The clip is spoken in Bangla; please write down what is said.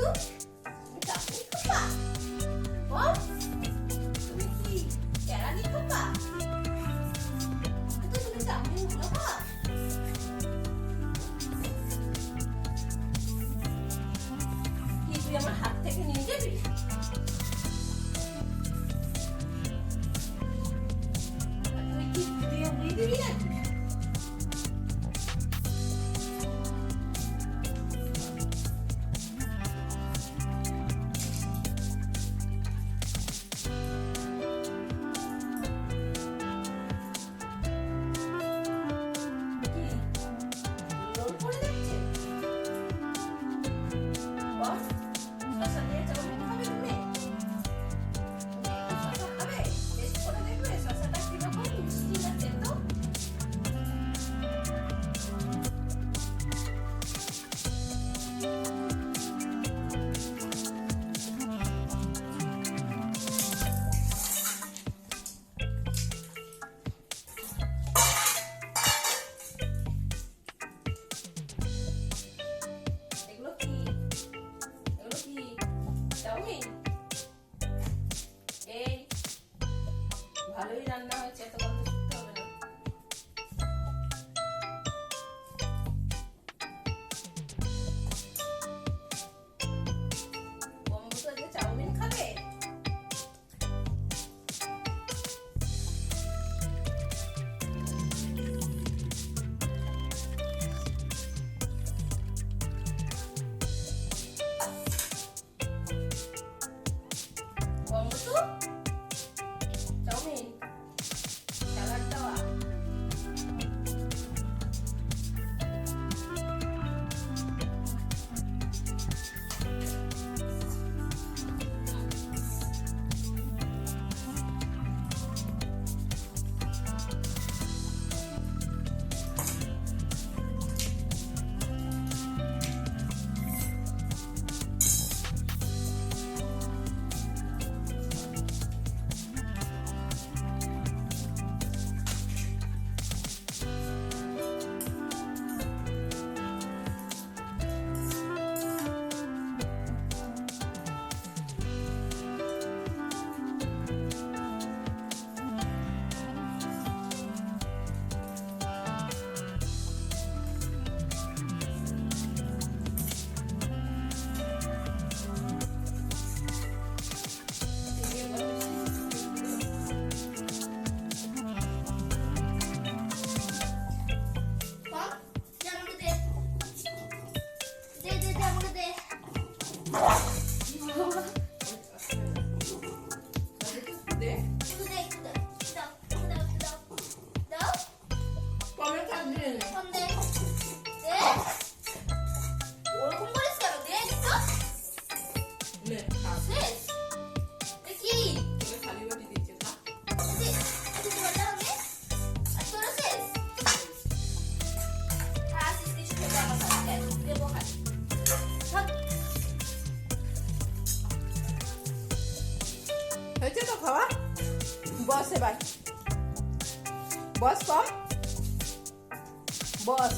বন্ধু, তুমি চাউমিন খাবা? বল, তুমি কি কেরানি খাবা? তুমি চাউমিন খাবা? কি তুই আমার হাত থেকে নিয়ে যাবি? তুই কি দিয়ে দিবি নাকি? ভালোই রান্না হয়েছে, এত গন্ধ শুকতে হবে না। বম্বু তো আজকে চাউমিন খাবে। বম্বু তো চাউমিন স্যালাড দেওয়া। হয়েছে তো খাওয়া? বস এবার, বস কম, বস।